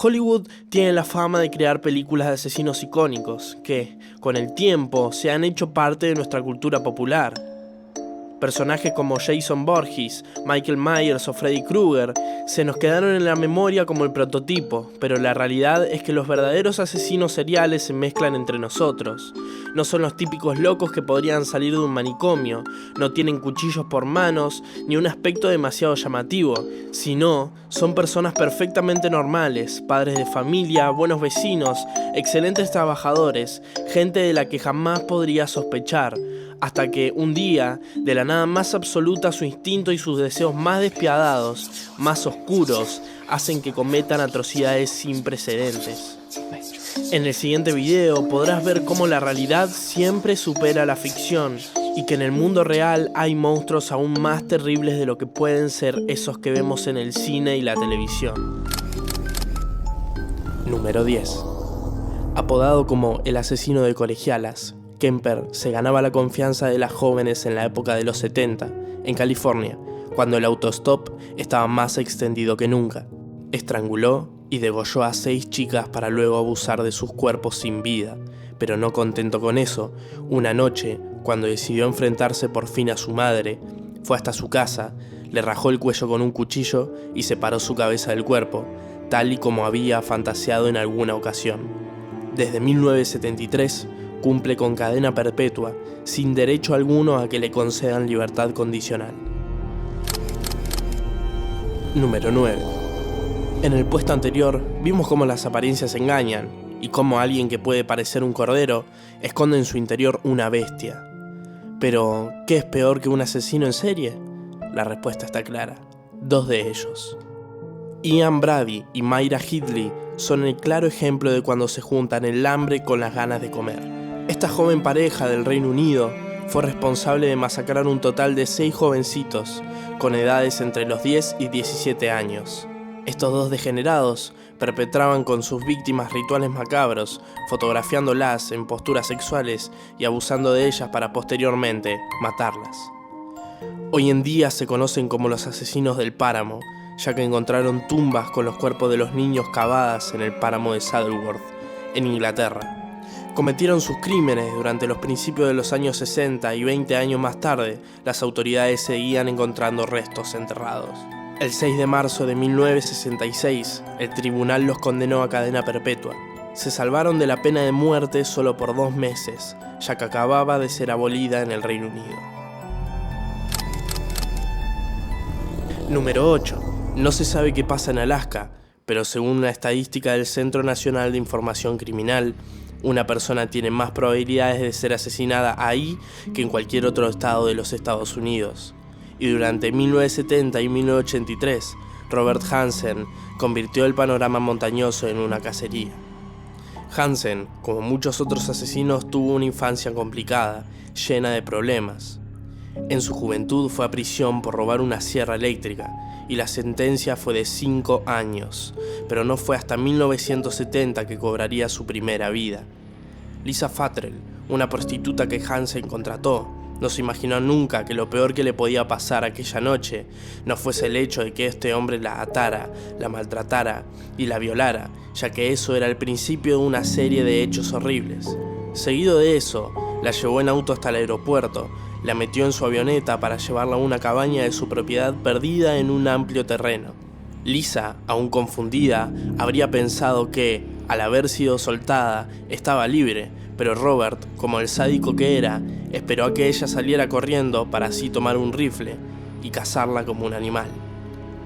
Hollywood tiene la fama de crear películas de asesinos icónicos que, con el tiempo, se han hecho parte de nuestra cultura popular. Personajes como Jason Voorhees, Michael Myers o Freddy Krueger se nos quedaron en la memoria como el prototipo, pero la realidad es que los verdaderos asesinos seriales se mezclan entre nosotros. No son los típicos locos que podrían salir de un manicomio, no tienen cuchillos por manos ni un aspecto demasiado llamativo, sino son personas perfectamente normales, padres de familia, buenos vecinos, excelentes trabajadores, gente de la que jamás podría sospechar. Hasta que un día, de la nada más absoluta, su instinto y sus deseos más despiadados, más oscuros, hacen que cometan atrocidades sin precedentes. En el siguiente video podrás ver cómo la realidad siempre supera la ficción y que en el mundo real hay monstruos aún más terribles de lo que pueden ser esos que vemos en el cine y la televisión. Número 10. Apodado como el asesino de colegialas, Kemper se ganaba la confianza de las jóvenes en la época de los 70, en California, cuando el autostop estaba más extendido que nunca. Estranguló y degolló a 6 chicas para luego abusar de sus cuerpos sin vida, pero no contento con eso, una noche, cuando decidió enfrentarse por fin a su madre, fue hasta su casa, le rajó el cuello con un cuchillo y separó su cabeza del cuerpo, tal y como había fantaseado en alguna ocasión. Desde 1973, cumple con cadena perpetua, sin derecho alguno a que le concedan libertad condicional. Número 9. En el puesto anterior, vimos cómo las apariencias engañan, y cómo alguien que puede parecer un cordero, esconde en su interior una bestia. Pero, ¿qué es peor que un asesino en serie? La respuesta está clara: 2 de ellos. Ian Brady y Myra Hindley son el claro ejemplo de cuando se juntan el hambre con las ganas de comer. Esta joven pareja del Reino Unido fue responsable de masacrar un total de 6 jovencitos, con edades entre los 10 y 17 años. Estos 2 degenerados perpetraban con sus víctimas rituales macabros, fotografiándolas en posturas sexuales y abusando de ellas para posteriormente matarlas. Hoy en día se conocen como los asesinos del páramo, ya que encontraron tumbas con los cuerpos de los niños cavadas en el páramo de Saddleworth, en Inglaterra. Cometieron sus crímenes durante los principios de los años 60 y 20 años más tarde, las autoridades seguían encontrando restos enterrados. El 6 de marzo de 1966, el tribunal los condenó a cadena perpetua. Se salvaron de la pena de muerte solo por 2 meses, ya que acababa de ser abolida en el Reino Unido. Número 8. No se sabe qué pasa en Alaska, pero según una estadística del Centro Nacional de Información Criminal, una persona tiene más probabilidades de ser asesinada ahí que en cualquier otro estado de los Estados Unidos. Y durante 1970 y 1983, Robert Hansen convirtió el panorama montañoso en una cacería. Hansen, como muchos otros asesinos, tuvo una infancia complicada, llena de problemas. En su juventud fue a prisión por robar una sierra eléctrica, y la sentencia fue de 5 años, pero no fue hasta 1970 que cobraría su primera vida. Lisa Futrell, una prostituta que Hansen contrató, no se imaginó nunca que lo peor que le podía pasar aquella noche no fuese el hecho de que este hombre la atara, la maltratara y la violara, ya que eso era el principio de una serie de hechos horribles. Seguido de eso, la llevó en auto hasta el aeropuerto, la metió en su avioneta para llevarla a una cabaña de su propiedad perdida en un amplio terreno. Lisa, aún confundida, habría pensado que, al haber sido soltada, estaba libre, pero Robert, como el sádico que era, esperó a que ella saliera corriendo para así tomar un rifle y cazarla como un animal.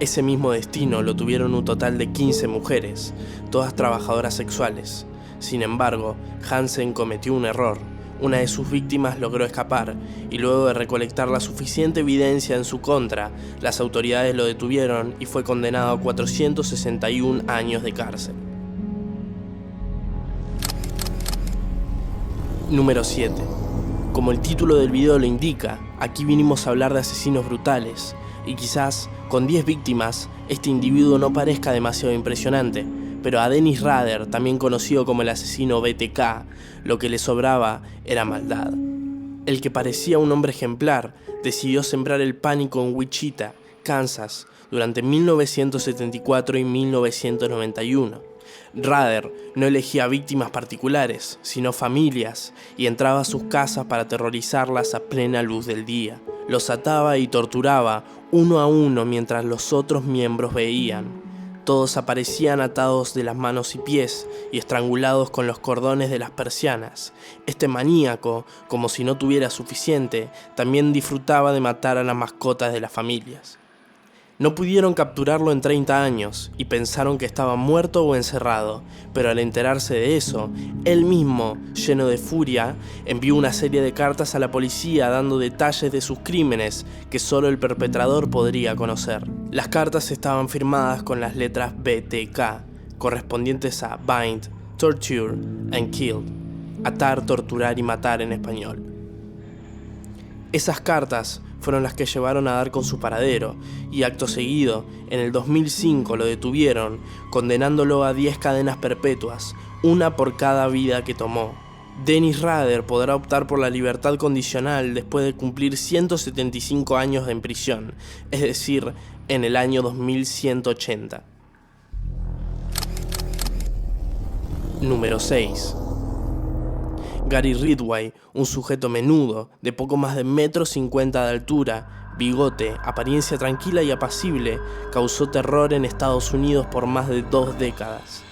Ese mismo destino lo tuvieron un total de 15 mujeres, todas trabajadoras sexuales. Sin embargo, Hansen cometió un error. Una de sus víctimas logró escapar, y luego de recolectar la suficiente evidencia en su contra, las autoridades lo detuvieron y fue condenado a 461 años de cárcel. Número 7. Como el título del video lo indica, aquí vinimos a hablar de asesinos brutales, y quizás, con 10 víctimas, este individuo no parezca demasiado impresionante, pero a Dennis Rader, también conocido como el asesino BTK, lo que le sobraba era maldad. El que parecía un hombre ejemplar, decidió sembrar el pánico en Wichita, Kansas, durante 1974 y 1991, Rader no elegía víctimas particulares, sino familias, y entraba a sus casas para aterrorizarlas a plena luz del día. Los ataba y torturaba uno a uno mientras los otros miembros veían. Todos aparecían atados de las manos y pies y estrangulados con los cordones de las persianas. Este maníaco, como si no tuviera suficiente, también disfrutaba de matar a las mascotas de las familias. No pudieron capturarlo en 30 años y pensaron que estaba muerto o encerrado, pero al enterarse de eso, él mismo, lleno de furia, envió una serie de cartas a la policía dando detalles de sus crímenes que solo el perpetrador podría conocer. Las cartas estaban firmadas con las letras BTK, correspondientes a Bind, Torture and Kill, atar, torturar y matar en español. Esas cartas fueron las que llevaron a dar con su paradero, y acto seguido, en el 2005 lo detuvieron, condenándolo a 10 cadenas perpetuas, una por cada vida que tomó. Dennis Rader podrá optar por la libertad condicional después de cumplir 175 años en prisión, es decir, en el año 2180. Número 6. Gary Ridgway, un sujeto menudo, de poco más de 1,50 m de altura, bigote, apariencia tranquila y apacible, causó terror en Estados Unidos por más de 2 décadas.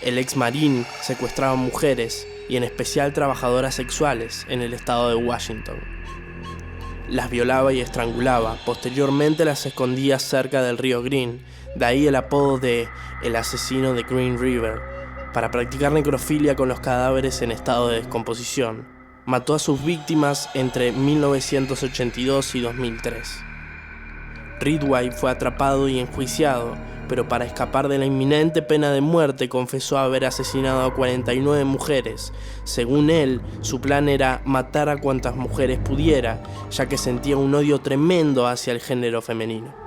El ex marín secuestraba mujeres, y en especial trabajadoras sexuales, en el estado de Washington. Las violaba y estrangulaba, posteriormente las escondía cerca del río Green, de ahí el apodo de "el asesino de Green River", para practicar necrofilia con los cadáveres en estado de descomposición. Mató a sus víctimas entre 1982 y 2003. Ridgway fue atrapado y enjuiciado, pero para escapar de la inminente pena de muerte confesó haber asesinado a 49 mujeres. Según él, su plan era matar a cuantas mujeres pudiera, ya que sentía un odio tremendo hacia el género femenino.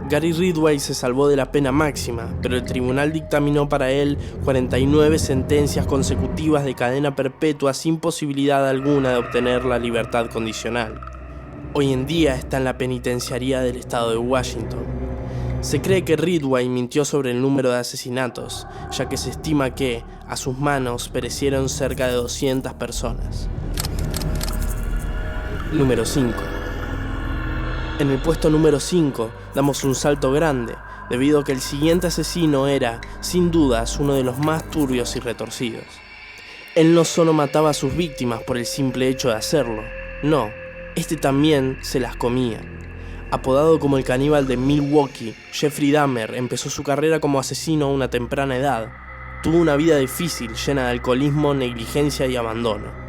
Gary Ridgway se salvó de la pena máxima, pero el tribunal dictaminó para él 49 sentencias consecutivas de cadena perpetua sin posibilidad alguna de obtener la libertad condicional. Hoy en día está en la penitenciaría del estado de Washington. Se cree que Ridgway mintió sobre el número de asesinatos, ya que se estima que, a sus manos, perecieron cerca de 200 personas. Número 5. En el puesto número 5 damos un salto grande, debido a que el siguiente asesino era, sin dudas, uno de los más turbios y retorcidos. Él no solo mataba a sus víctimas por el simple hecho de hacerlo, no, este también se las comía. Apodado como el caníbal de Milwaukee, Jeffrey Dahmer empezó su carrera como asesino a una temprana edad. Tuvo una vida difícil, llena de alcoholismo, negligencia y abandono.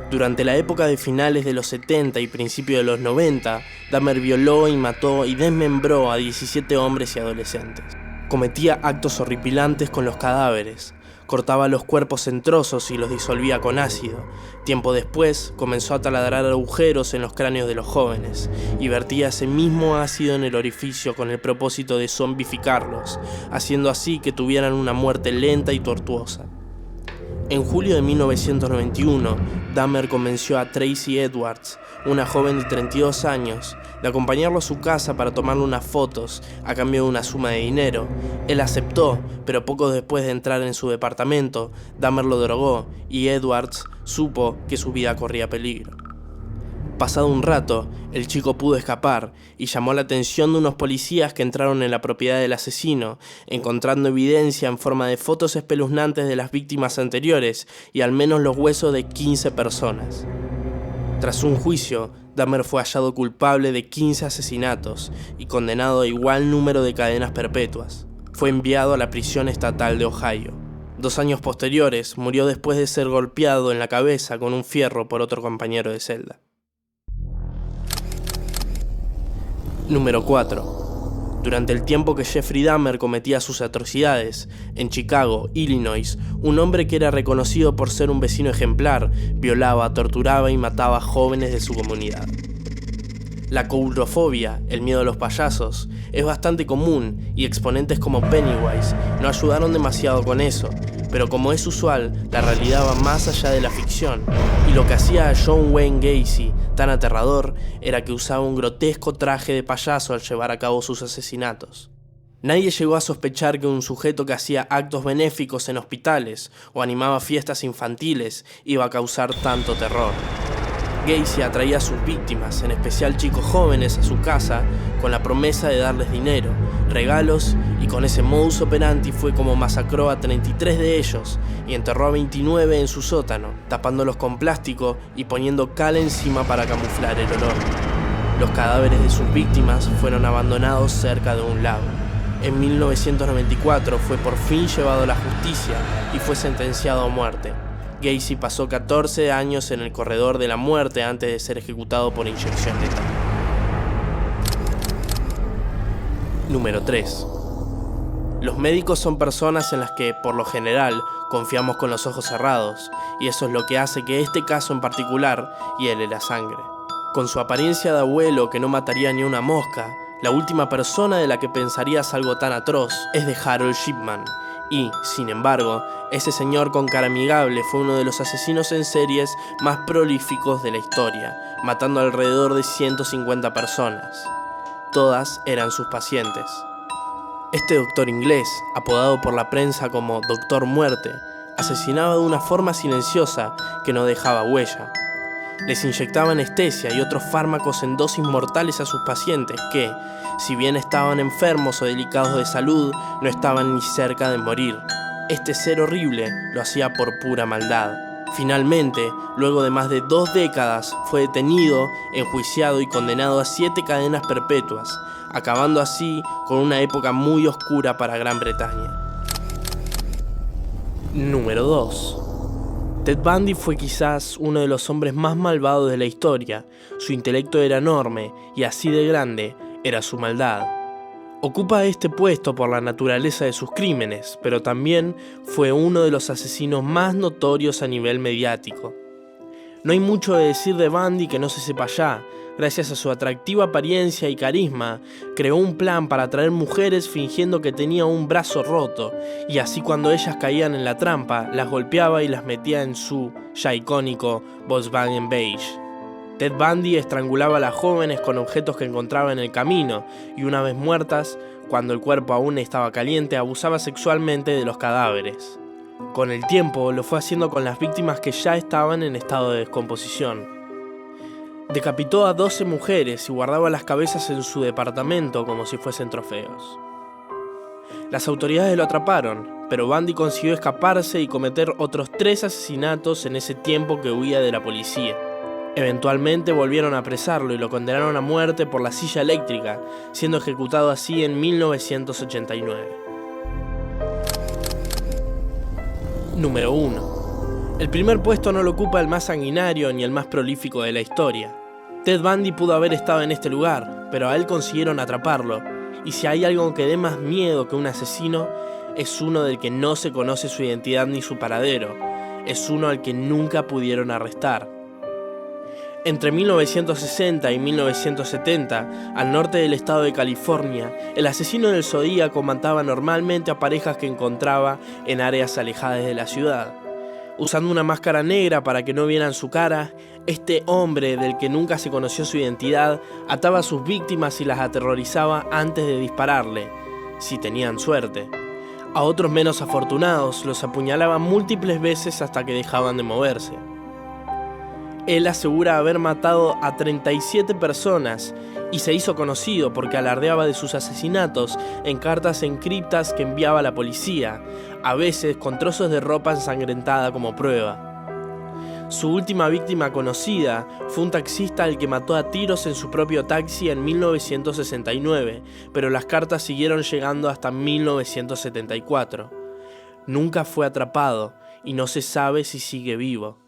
Durante la época de finales de los 70 y principios de los 90, Dahmer violó y mató y desmembró a 17 hombres y adolescentes. Cometía actos horripilantes con los cadáveres, cortaba los cuerpos en trozos y los disolvía con ácido. Tiempo después, comenzó a taladrar agujeros en los cráneos de los jóvenes y vertía ese mismo ácido en el orificio con el propósito de zombificarlos, haciendo así que tuvieran una muerte lenta y tortuosa. En julio de 1991, Dahmer convenció a Tracy Edwards, una joven de 32 años, de acompañarlo a su casa para tomarle unas fotos a cambio de una suma de dinero. Él aceptó, pero poco después de entrar en su departamento, Dahmer lo drogó y Edwards supo que su vida corría peligro. Pasado un rato, el chico pudo escapar y llamó la atención de unos policías que entraron en la propiedad del asesino, encontrando evidencia en forma de fotos espeluznantes de las víctimas anteriores y al menos los huesos de 15 personas. Tras un juicio, Dahmer fue hallado culpable de 15 asesinatos y condenado a igual número de cadenas perpetuas. Fue enviado a la prisión estatal de Ohio. 2 años posteriores, murió después de ser golpeado en la cabeza con un fierro por otro compañero de celda. Número 4. Durante el tiempo que Jeffrey Dahmer cometía sus atrocidades, en Chicago, Illinois, un hombre que era reconocido por ser un vecino ejemplar, violaba, torturaba y mataba a jóvenes de su comunidad. La coulrofobia, el miedo a los payasos, es bastante común y exponentes como Pennywise no ayudaron demasiado con eso, pero como es usual, la realidad va más allá de la ficción, y lo que hacía a John Wayne Gacy tan aterrador era que usaba un grotesco traje de payaso al llevar a cabo sus asesinatos. Nadie llegó a sospechar que un sujeto que hacía actos benéficos en hospitales o animaba fiestas infantiles iba a causar tanto terror. Gacy atraía a sus víctimas, en especial chicos jóvenes, a su casa con la promesa de darles dinero, regalos, y con ese modus operandi fue como masacró a 33 de ellos y enterró a 29 en su sótano, tapándolos con plástico y poniendo cal encima para camuflar el olor. Los cadáveres de sus víctimas fueron abandonados cerca de un lago. En 1994 fue por fin llevado a la justicia y fue sentenciado a muerte. Gacy pasó 14 años en el corredor de la muerte antes de ser ejecutado por inyección letal. Número 3. Los médicos son personas en las que, por lo general, confiamos con los ojos cerrados, y eso es lo que hace que este caso en particular hiele la sangre. Con su apariencia de abuelo que no mataría ni una mosca, la última persona de la que pensarías algo tan atroz es de Harold Shipman, y, sin embargo, ese señor con cara amigable fue uno de los asesinos en series más prolíficos de la historia, matando alrededor de 150 personas. Todas eran sus pacientes. Este doctor inglés, apodado por la prensa como Doctor Muerte, asesinaba de una forma silenciosa que no dejaba huella. Les inyectaba anestesia y otros fármacos en dosis mortales a sus pacientes que, si bien estaban enfermos o delicados de salud, no estaban ni cerca de morir. Este ser horrible lo hacía por pura maldad. Finalmente, luego de más de 2 décadas, fue detenido, enjuiciado y condenado a 7 cadenas perpetuas, acabando así con una época muy oscura para Gran Bretaña. Número 2. Ted Bundy fue quizás uno de los hombres más malvados de la historia. Su intelecto era enorme y así de grande era su maldad. Ocupa este puesto por la naturaleza de sus crímenes, pero también fue uno de los asesinos más notorios a nivel mediático. No hay mucho de decir de Bundy que no se sepa ya. Gracias a su atractiva apariencia y carisma, creó un plan para atraer mujeres fingiendo que tenía un brazo roto, y así cuando ellas caían en la trampa, las golpeaba y las metía en su, ya icónico, Volkswagen Beige. Ted Bundy estrangulaba a las jóvenes con objetos que encontraba en el camino, y una vez muertas, cuando el cuerpo aún estaba caliente, abusaba sexualmente de los cadáveres. Con el tiempo, lo fue haciendo con las víctimas que ya estaban en estado de descomposición. Decapitó a 12 mujeres y guardaba las cabezas en su departamento como si fuesen trofeos. Las autoridades lo atraparon, pero Bundy consiguió escaparse y cometer otros 3 asesinatos en ese tiempo que huía de la policía. Eventualmente volvieron a apresarlo y lo condenaron a muerte por la silla eléctrica, siendo ejecutado así en 1989. Número 1. El primer puesto no lo ocupa el más sanguinario ni el más prolífico de la historia. Ted Bundy pudo haber estado en este lugar, pero a él consiguieron atraparlo, y si hay algo que dé más miedo que un asesino, es uno del que no se conoce su identidad ni su paradero, es uno al que nunca pudieron arrestar. Entre 1960 y 1970, al norte del estado de California, el asesino del Zodíaco mataba normalmente a parejas que encontraba en áreas alejadas de la ciudad. Usando una máscara negra para que no vieran su cara, este hombre, del que nunca se conoció su identidad, ataba a sus víctimas y las aterrorizaba antes de dispararle, si tenían suerte. A otros menos afortunados los apuñalaba múltiples veces hasta que dejaban de moverse. Él asegura haber matado a 37 personas y se hizo conocido porque alardeaba de sus asesinatos en cartas encriptas que enviaba a la policía, a veces con trozos de ropa ensangrentada como prueba. Su última víctima conocida fue un taxista al que mató a tiros en su propio taxi en 1969, pero las cartas siguieron llegando hasta 1974. Nunca fue atrapado y no se sabe si sigue vivo.